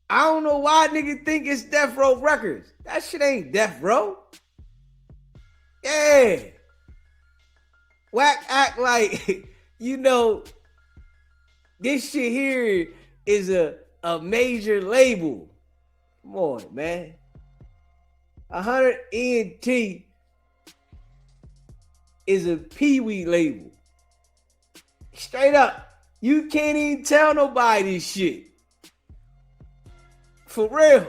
I don't know why niggas think it's Death Row Records. That shit ain't Death Row. Yeah. Wack act like, this shit here is a major label. Come on, man. 100 ENT is a Pee-wee label. Straight up. You can't even tell nobody this shit. For real.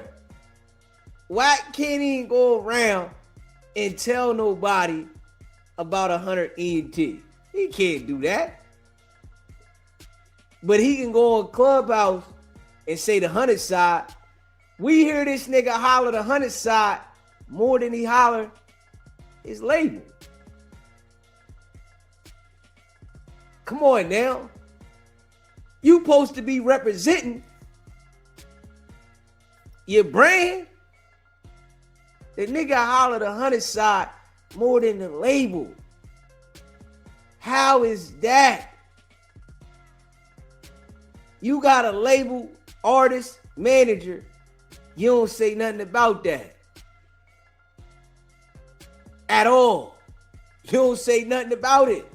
Wack can't even go around and tell nobody about 100 ENT. He can't do that. But he can go on Clubhouse and say the 100 side. We hear this nigga holler the 100 side more than he holler his label. Come on now. You supposed to be representing your brand. The nigga hollered the 100 side more than the label. How is that? You got a label, artist, manager. You don't say nothing about that. At all. You don't say nothing about it.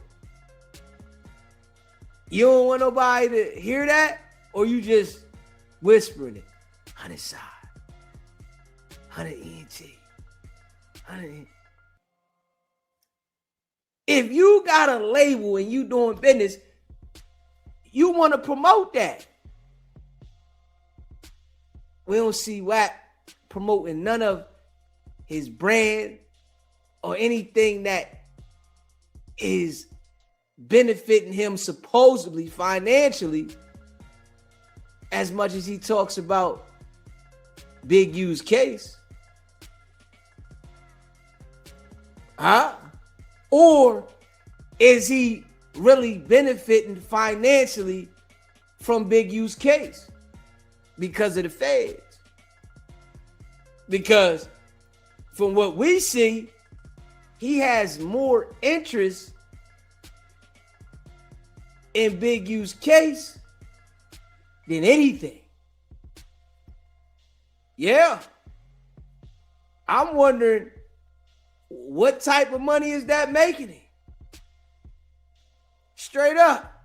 You don't want nobody to hear that? Or you just whispering it? 100 side. 100 ENT. 100 If you got a label and you doing business, you want to promote that. We don't see Wack promoting none of his brand or anything that is benefiting him supposedly financially as much as he talks about Big U's case. Huh? Or is he really benefiting financially from Big U's case because of the feds? Because from what we see, he has more interest in Big U's case than anything. Yeah. I'm wondering what type of money is that making him? Straight up.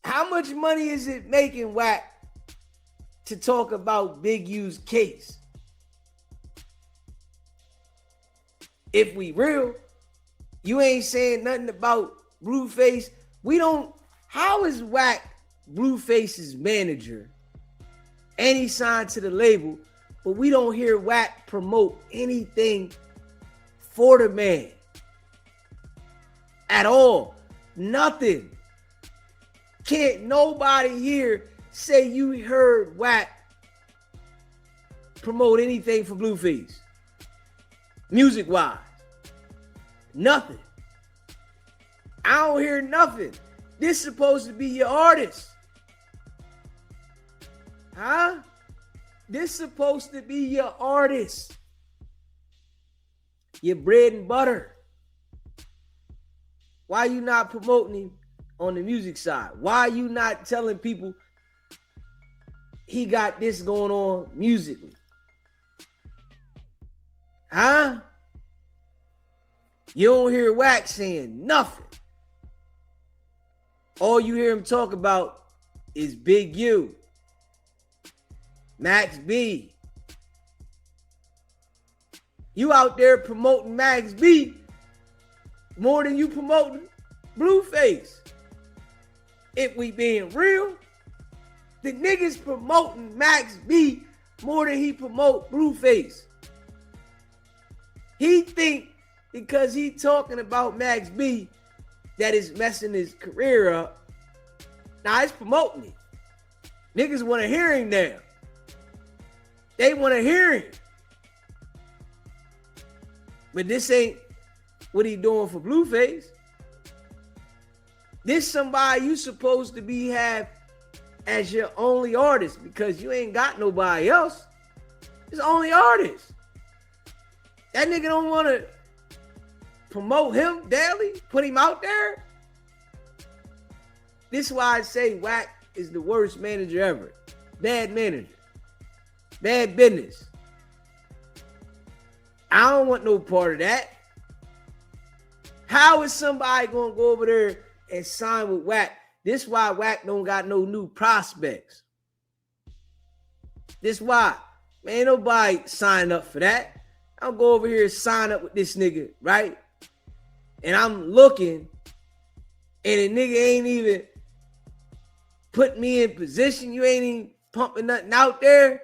How much money is it making Wack to talk about Big U's case? If we real, you ain't saying nothing about Blueface. How is Wack Blueface's manager and he signed to the label, but we don't hear Wack promote anything for the man at all? Nothing. Can't nobody here say you heard Wack promote anything for Blueface, music-wise. Nothing. I don't hear nothing. This is supposed to be your artist. Huh? This is supposed to be your artist. Your bread and butter. Why you not promoting him on the music side? Why you not telling people he got this going on musically? Huh? You don't hear Wack saying nothing. All you hear him talk about is Big U, Max B. You out there promoting Max B more than you promoting Blueface. If we being real, the niggas promoting Max B more than he promote Blueface. He think because he talking about Max B that is messing his career up. Nah, it's promoting it. Niggas want to hear him now. They want to hear him. But this ain't what he doing for Blueface. This somebody you supposed to be have as your only artist because you ain't got nobody else. It's only artist. That nigga don't want to promote him daily, put him out there. This is why I say Wack is the worst manager ever. Bad manager. Bad business. I don't want no part of that. How is somebody going to go over there and sign with Wack? This why Wack don't got no new prospects. This why. Man, nobody sign up for that. I'll go over here and sign up with this nigga, right? And I'm looking, and the nigga ain't even put me in position. You ain't even pumping nothing out there.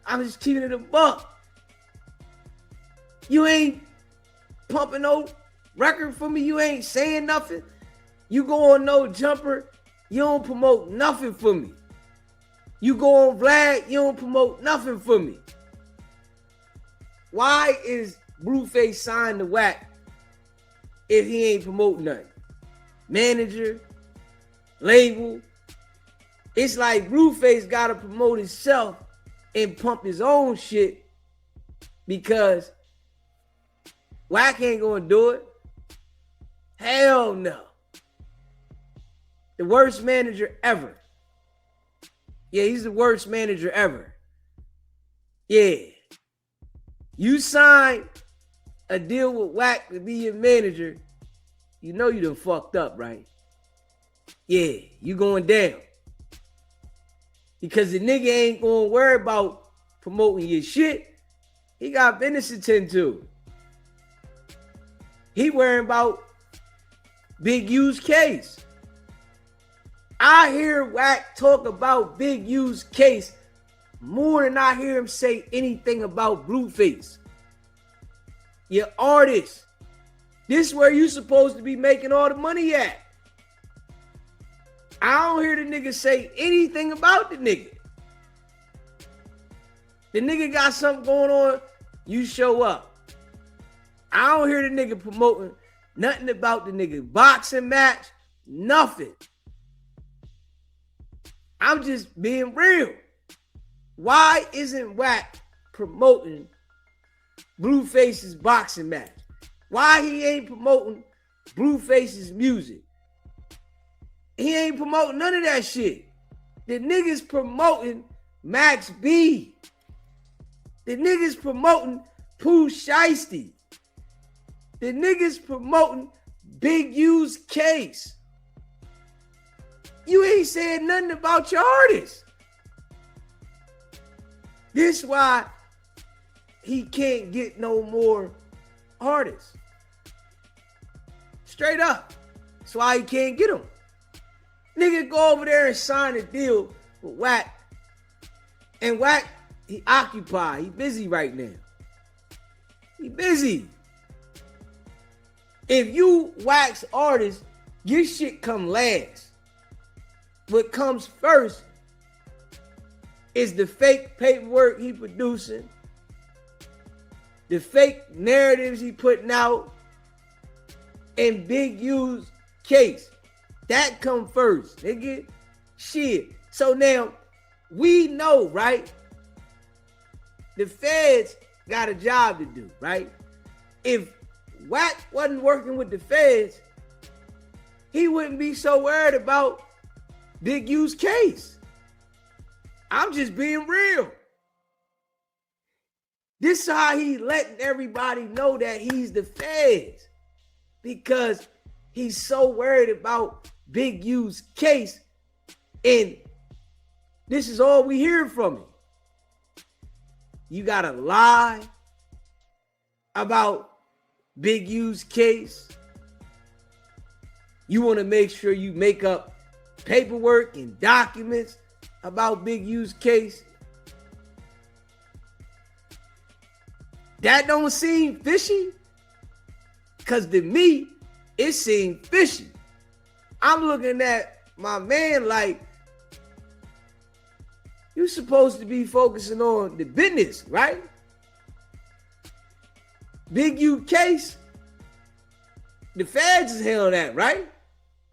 I'm just keeping it a buck. You ain't pumping no record for me. You ain't saying nothing. You go on No Jumper. You don't promote nothing for me. You go on Vlad. You don't promote nothing for me. Why is Blueface signed to Wack if he ain't promoting nothing? Manager, label. It's like Blueface got to promote himself and pump his own shit because Wack ain't going to do it. Hell no. The worst manager ever. Yeah, he's the worst manager ever. Yeah. You sign a deal with Wack to be your manager, you know you done fucked up, right? Yeah, you going down. Because the nigga ain't going to worry about promoting your shit. He got business to tend to. He worrying about Big U's case. I hear Wack talk about Big U's case more than I hear him say anything about Blueface. Your artist. This is where you supposed to be making all the money at. I don't hear the nigga say anything about the nigga. The nigga got something going on, you show up. I don't hear the nigga promoting nothing about the nigga boxing match, nothing. I'm just being real. Why isn't Wack promoting Blueface's boxing match? Why he ain't promoting Blueface's music? He ain't promoting none of that shit. The niggas promoting Max B. The niggas promoting Pooh Shiesty. The niggas promoting Big U's case. You ain't saying nothing about your artist. This why he can't get no more artists. Straight up. That's why he can't get them. Nigga go over there and sign a deal with Wack. And Wack, he occupied. He busy right now. He busy. If you wax artists, your shit come last. What comes first is the fake paperwork he producing, the fake narratives he putting out, and Big U's case. That come first, nigga. Shit. So now, we know, right? The feds got a job to do, right? If Wack wasn't working with the feds, he wouldn't be so worried about Big U's case. I'm just being real. This is how he letting everybody know that he's the feds. Because he's so worried about Big U's case. And this is all we hear from him. You gotta lie about Big U's case. You want to make sure you make up paperwork and documents about Big U's case. That don't seem fishy? Because to me, it seemed fishy. I'm looking at my man like, you supposed to be focusing on the business, right? Big U case, the feds is handling that, right?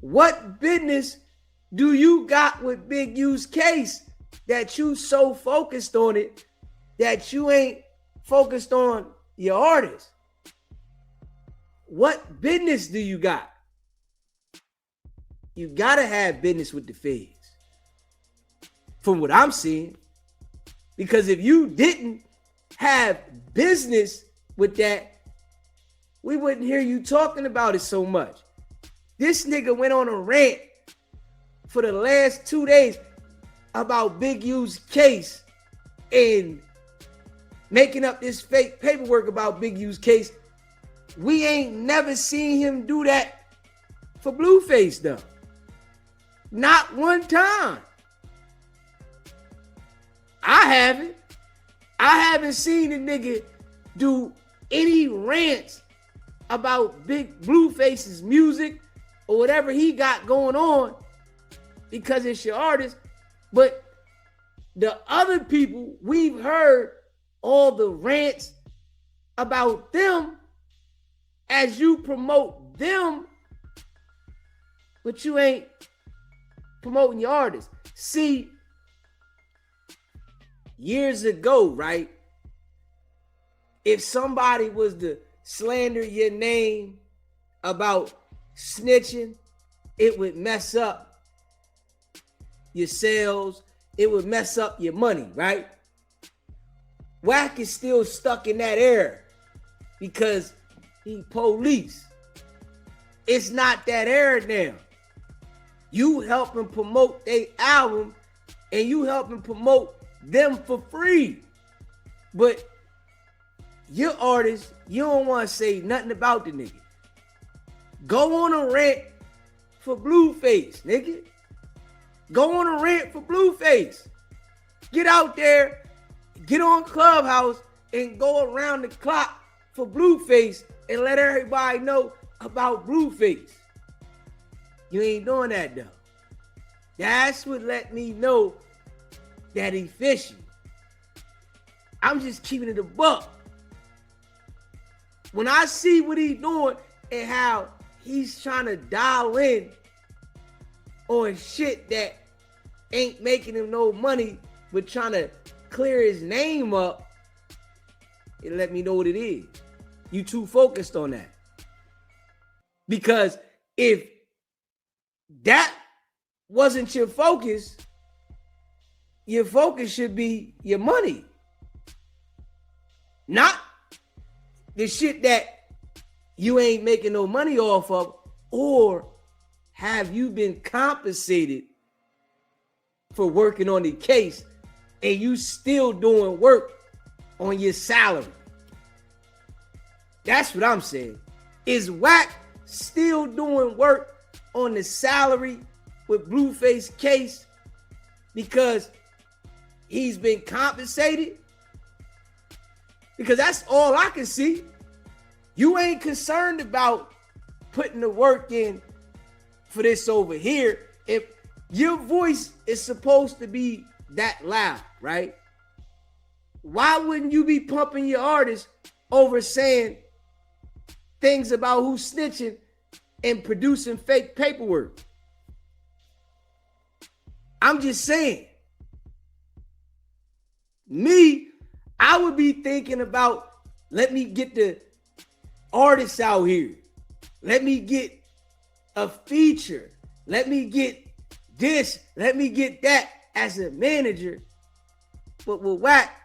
What business do you got with Big U's case that you so focused on it that you ain't focused on your artist? What business do you got? you gotta have business with the feds. From what I'm seeing. Because if you didn't have business with that, we wouldn't hear you talking about it so much. This nigga went on a rant for the last 2 days about Big U's case and making up this fake paperwork about Big U's case. We ain't never seen him do that for Blueface though. Not one time. I haven't seen a nigga do any rants about Big Blueface's music or whatever he got going on because it's your artist. But the other people, we've heard all the rants about them as you promote them, but you ain't promoting your artist. See, years ago, right? If somebody was to slander your name about snitching, it would mess up your sales. It would mess up your money, right? Wack is still stuck in that era because he police. It's not that era now. You helping promote their album and you helping promote them for free. But your artist, you don't want to say nothing about the nigga. Go on a rant for Blueface, nigga. Go on a rant for Blueface. Get out there, get on Clubhouse, and go around the clock for Blueface and let everybody know about Blueface. You ain't doing that though. That's what let me know that he fishing. I'm just keeping it a buck. When I see what he's doing and how he's trying to dial in on shit that ain't making him no money, but trying to clear his name up, it let me know what it is. You too focused on that. Because if that wasn't your focus should be your money. Not the shit that you ain't making no money off of, or have you been compensated for working on the case and you still doing work on your salary? That's what I'm saying. Is Wack still doing work on the salary with Blueface case because he's been compensated? Because that's all I can see. You ain't concerned about putting the work in for this over here. If your voice is supposed to be that loud, right? Why wouldn't you be pumping your artist over saying things about who's snitching and producing fake paperwork? I'm just saying. Me, I would be thinking about, let me get the artists out here. Let me get a feature. Let me get this. Let me get that as a manager. But with Wack,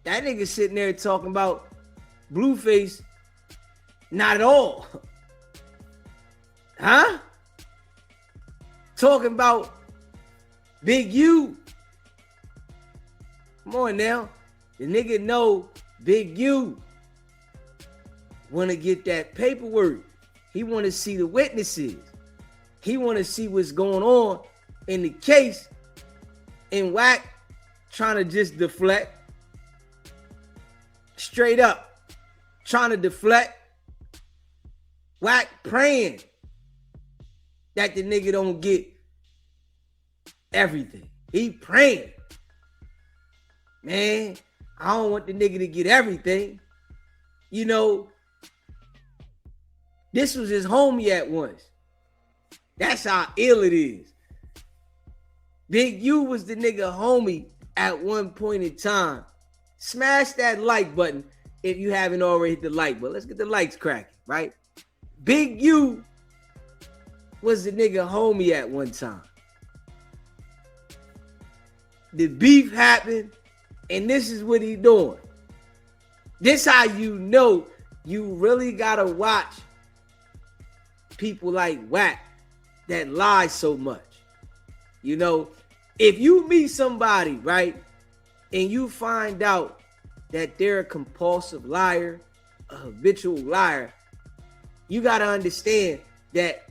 that nigga sitting there talking about Blueface, not at all. Huh? Talking about Big U. Come on now. The nigga know Big U want to get that paperwork. He want to see the witnesses. He want to see what's going on in the case. And Wack trying to just deflect. Straight up. Trying to deflect. Wack praying that the nigga don't get everything. He praying. Man, I don't want the nigga to get everything. You know, this was his homie at once. That's how ill it is. Big U was the nigga homie at one point in time. Smash that like button if you haven't already hit the like button. Let's get the likes cracking, right? Big U was the nigga homie at one time. The beef happened, and this is what he doing. This how you know you really gotta watch people like Wack that lie so much. You know, if you meet somebody, right, and you find out that they're a compulsive liar, a habitual liar, you got to understand that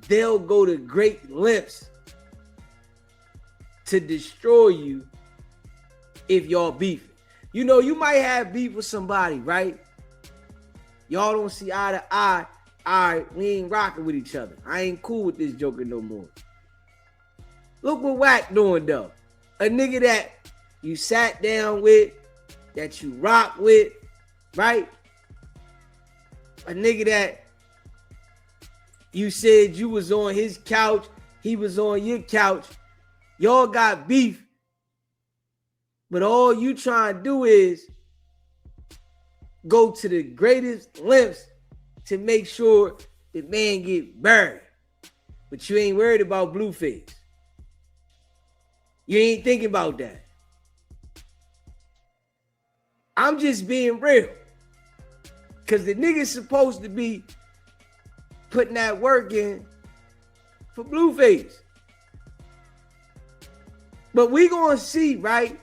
they'll go to great lengths to destroy you if y'all beefing. You know, you might have beef with somebody, right? Y'all don't see eye to eye. All right, we ain't rocking with each other. I ain't cool with this joker no more. Look what Wack doing, though. A nigga that you sat down with, that you rock with, right? A nigga that you said you was on his couch, he was on your couch. Y'all got beef, but all you trying to do is go to the greatest lengths to make sure the man get buried. But you ain't worried about Blueface. You ain't thinking about that. I'm just being real. Because the nigga's supposed to be putting that work in for Blueface. But we gonna see, right?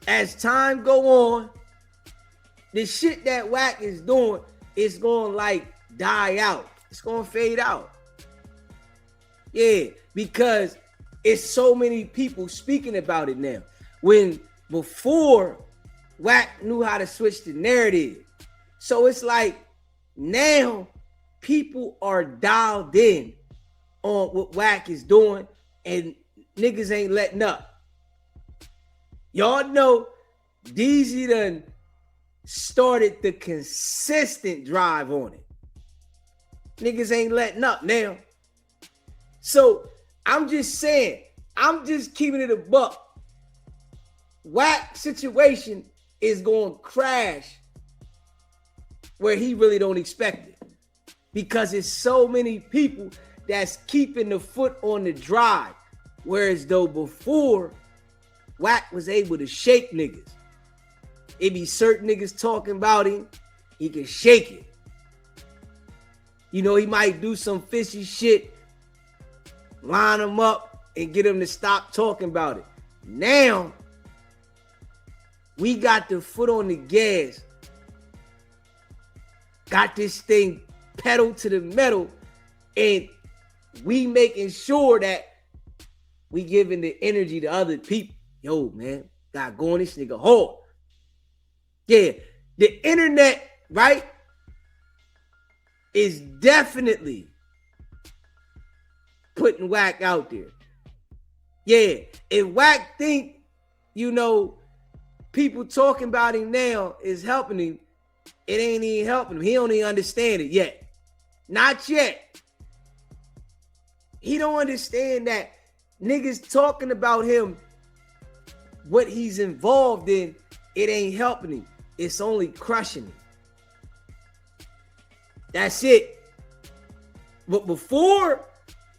As time go on, the shit that Wack is doing is gonna like die out. It's gonna fade out. Yeah, because it's so many people speaking about it now. When before, Wack knew how to switch the narrative. So it's like now people are dialed in on what Wack is doing and niggas ain't letting up. Y'all know DZ done started the consistent drive on it. Niggas ain't letting up now. So I'm just saying, I'm just keeping it a buck. Wack situation is going to crash where he really don't expect it. Because it's so many people that's keeping the foot on the drive. Whereas though before, Wack was able to shake niggas. It be certain niggas talking about him, he can shake it. You know, he might do some fishy shit, line them up and get them to stop talking about it. Now, we got the foot on the gas, got this thing pedal to the metal, and we making sure that we giving the energy to other people. Yo, man, got going this nigga hard. Yeah, the internet, right, is definitely putting Wack out there. Yeah, if Wack think, you know, people talking about him now is helping him, it ain't even helping him. He don't even understand it yet. Not yet. He don't understand that niggas talking about him, what he's involved in, it ain't helping him. It's only crushing him. That's it. But before,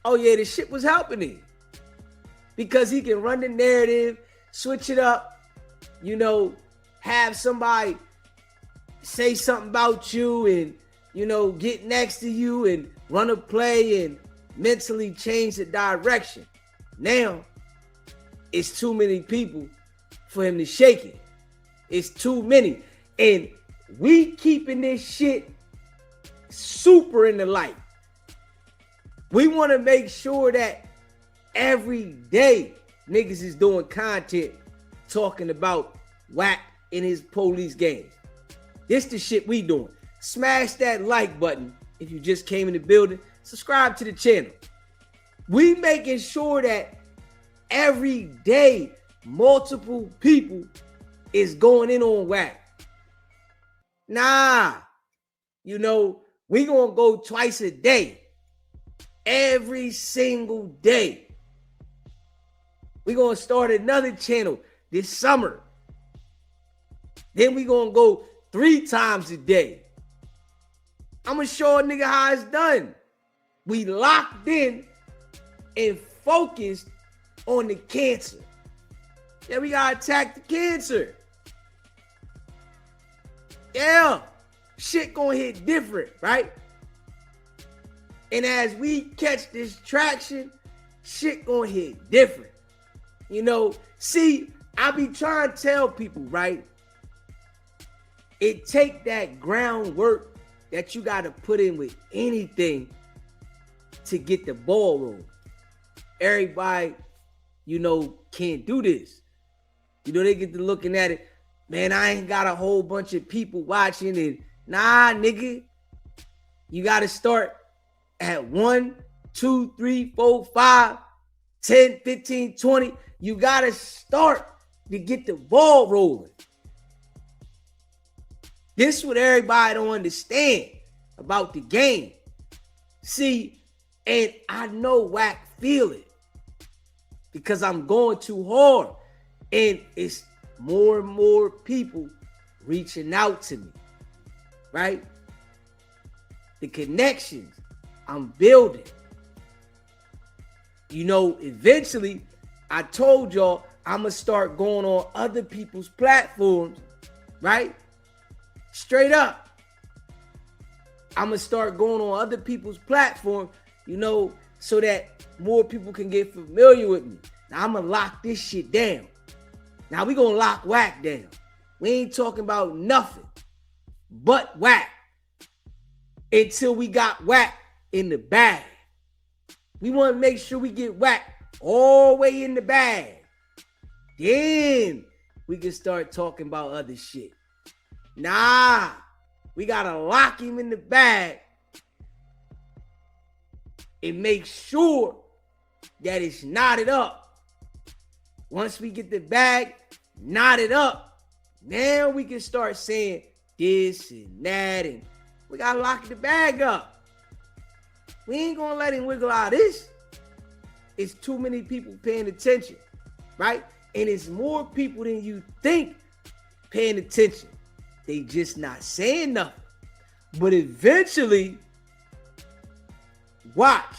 oh yeah, the shit was helping him. Because he can run the narrative, switch it up, you know, have somebody say something about you and, you know, get next to you and run a play and mentally change the direction. Now, it's too many people for him to shake it. It's too many. And we keeping this shit super in the light. We want to make sure that every day niggas is doing content talking about Wack in his police games. This the shit we doing. Smash that like button if you just came in the building. Subscribe to the channel. We making sure that every day multiple people is going in on Wack. Nah, you know, we gonna go twice a day. Every single day. We gonna start another channel this summer. Then we gonna go 3 times a day. I'm gonna show a nigga how it's done. We locked in and focused on the cancer. Yeah, we gotta attack the cancer. Yeah, shit gonna hit different, right? And as we catch this traction, shit gonna hit different. You know, see, I be trying to tell people, right? It take that groundwork that you gotta put in with anything to get the ball rolling. Everybody, you know, can't do this. You know, they get to looking at it, man, I ain't got a whole bunch of people watching it. Nah, nigga. You gotta start at 1, 2, 3, 4, 5, 10, 15, 20. You gotta start to get the ball rolling. This is what everybody don't understand about the game. See, and I know Wack feel it because I'm going too hard. And it's more and more people reaching out to me, right? The connections I'm building. You know, eventually, I told y'all I'm going to start going on other people's platforms, right? Straight up. I'm going to start going on other people's platforms, you know, so that more people can get familiar with me. Now, I'm going to lock this shit down. Now, we going to lock Wack down. We ain't talking about nothing but Wack until we got Wack in the bag. We want to make sure we get Wack all the way in the bag. Then we can start talking about other shit. Nah, we got to lock him in the bag and make sure that it's knotted up. Once we get the bag knotted up, now we can start saying this and that, and we gotta lock the bag up. We ain't gonna let him wiggle out of this. It's too many people paying attention, right? And it's more people than you think paying attention. They just not saying nothing. But eventually, watch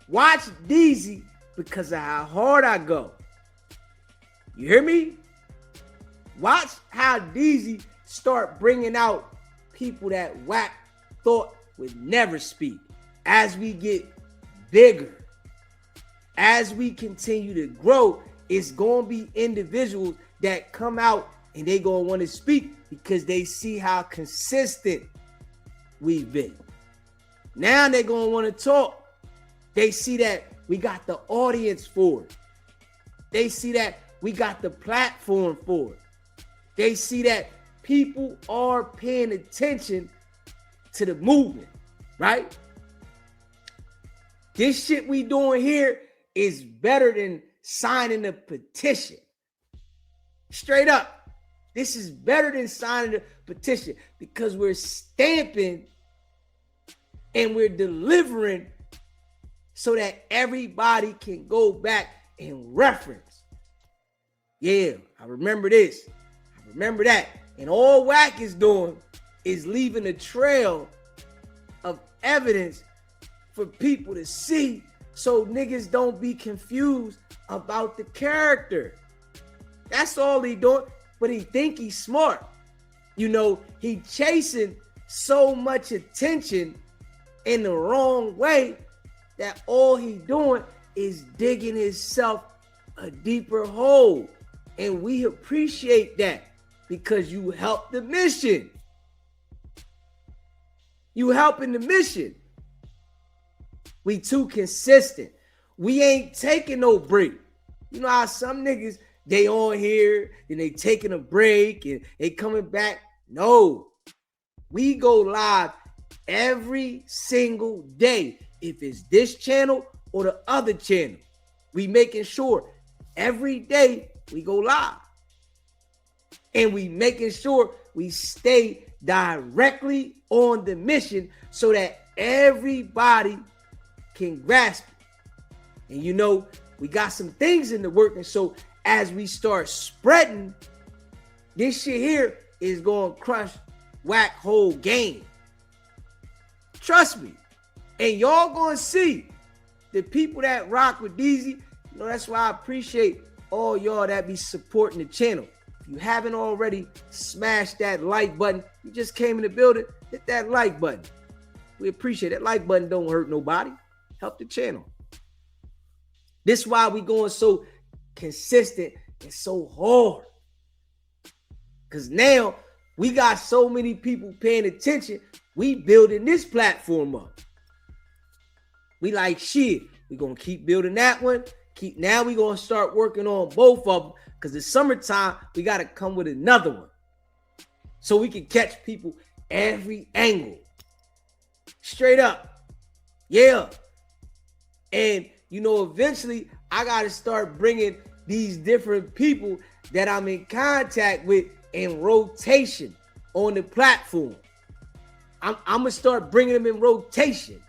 DZ because of how hard I go. You hear me? Watch how DZ start bringing out people that Wack thought would never speak. As we get bigger, as we continue to grow, it's going to be individuals that come out and they going to want to speak because they see how consistent we've been. Now they're going to want to talk. They see that we got the audience for it. They see that we got the platform for it. They see that people are paying attention to the movement, right? This shit we doing here is better than signing a petition. Straight up. This is better than signing a petition because we're stamping and we're delivering so that everybody can go back and reference. Yeah, I remember this. I remember that. And all Wack is doing is leaving a trail of evidence for people to see so niggas don't be confused about the character. That's all he doing. But he think he's smart. You know, he chasing so much attention in the wrong way that all he doing is digging himself a deeper hole. And we appreciate that because you help the mission. You helping the mission. We too consistent. We ain't taking no break. You know how some niggas, they on here, and they taking a break, and they coming back. No. We go live every single day. If it's this channel or the other channel. We making sure every day we go live. And we making sure we stay directly on the mission so that everybody can grasp it. And you know, we got some things in the work. And so as we start spreading, this shit here is going to crush Wack whole game. Trust me. And y'all gonna see the people that rock with DZ. You know, that's why I appreciate all y'all that be supporting the channel. If you haven't already, smash that like button. You just came in the building, hit that like button. We appreciate it. That like button don't hurt nobody. Help the channel. This is why we going so consistent and so hard. Because now we got so many people paying attention. We building this platform up. We like, shit, we gonna keep building that one. Now we gonna start working on both of them, because the summertime we gotta come with another one, so we can catch people every angle, straight up. Yeah. And you know, eventually I gotta start bringing these different people that I'm in contact with in rotation on the platform. I'm gonna start bringing them in rotation.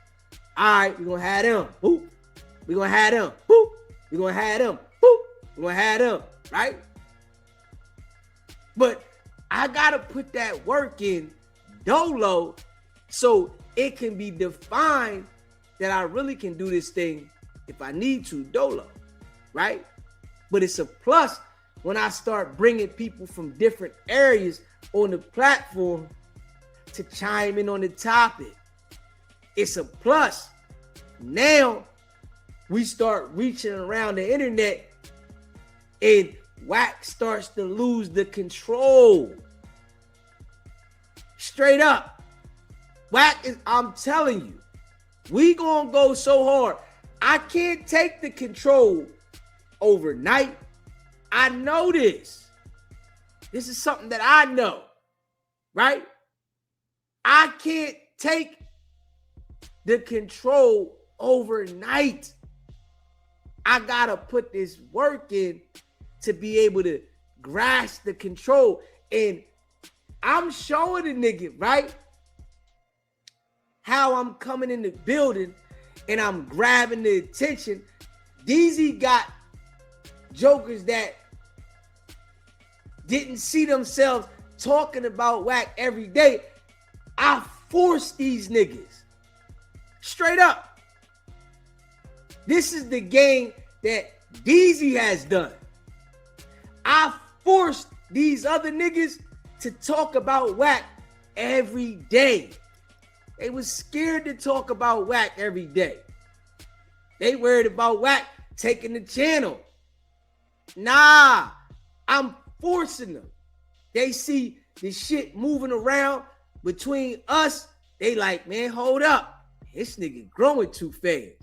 All right, we're gonna have them. Boop. We're gonna have them. Boop. We're gonna have them. Boop. We're gonna have them. Right? But I gotta put that work in dolo so it can be defined that I really can do this thing if I need to dolo. Right? But it's a plus when I start bringing people from different areas on the platform to chime in on the topic. It's a plus. Now we start reaching around the internet and Wack starts to lose the control. Straight up. Wack is, I'm telling you, we gonna go so hard. I can't take the control overnight. I know this. This is something that I know, right? I can't take the control overnight. I gotta put this work in to be able to grasp the control. And I'm showing the nigga, right, how I'm coming in the building and I'm grabbing the attention. DZ got jokers that didn't see themselves talking about Wack every day. I forced these niggas. Straight up. This is the game that DZ has done. I forced these other niggas to talk about Wack every day. They was scared to talk about Wack every day. They worried about Wack taking the channel. Nah, I'm forcing them. They see the shit moving around between us. They like, man, hold up. This nigga growing too fast.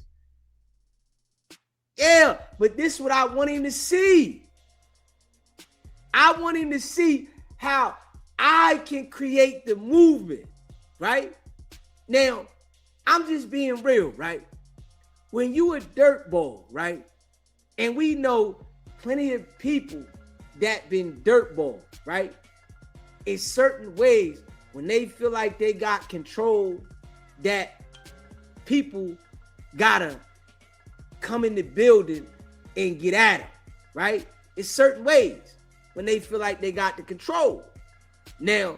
Yeah, but this is what I want him to see. I want him to see how I can create the movement, right? Now, I'm just being real, right? When you a dirtball, right? And we know plenty of people that been dirtball, right? In certain ways, when they feel like they got control, that people gotta come in the building and get at them, right? It's certain ways when they feel like they got the control. Now,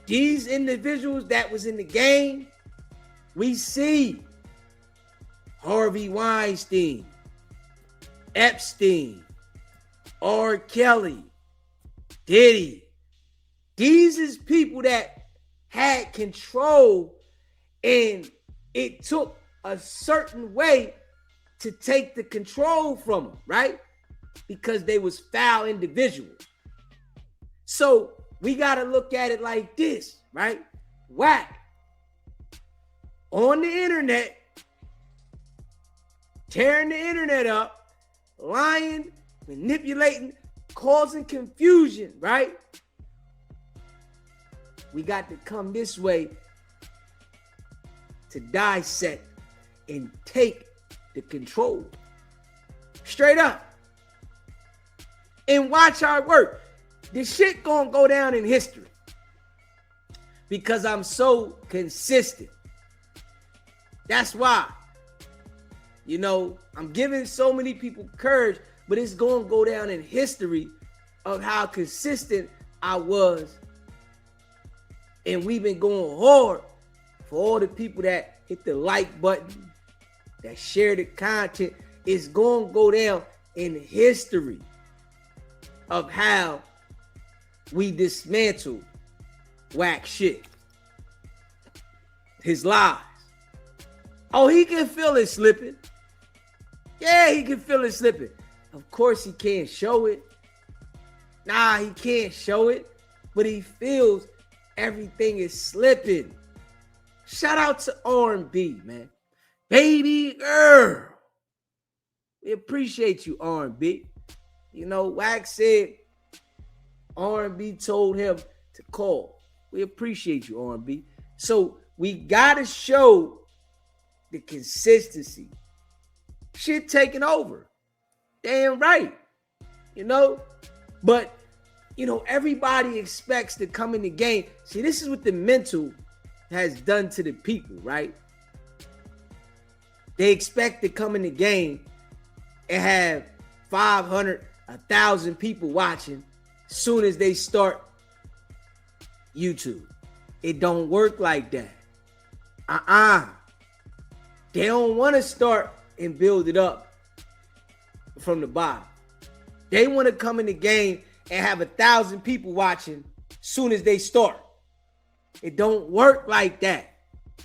these individuals that was in the game, we see Harvey Weinstein, Epstein, R. Kelly, Diddy. These is people that had control, and it took a certain way to take the control from them, right? Because they was foul individuals. So we got to look at it like this, right? Wack on the internet, tearing the internet up, lying, manipulating, causing confusion, right? We got to come this way to dissect and take the control. Straight up. And watch our work. This shit gonna go down in history because I'm so consistent. That's why. You know, I'm giving so many people courage, but it's gonna go down in history of how consistent I was. And we've been going hard for all the people that hit the like button, that share the content, it's going to go down in history of how we dismantled Wack shit. His lies. Oh, he can feel it slipping. Yeah, he can feel it slipping. Of course he can't show it. Nah, he can't show it. But he feels everything is slipping. Shout out to R&B, man. Baby girl. We appreciate you, R&B. You know, Wack said R&B told him to call. We appreciate you, R&B. So we got to show the consistency. Shit taking over. Damn right. You know? But, you know, everybody expects to come in the game. See, this is what the mental has done to the people, right? They expect to come in the game and have 500, 1,000 people watching as soon as they start YouTube. It don't work like that. They don't want to start and build it up from the bottom. They want to come in the game and have 1,000 people watching as soon as they start. It don't work like that.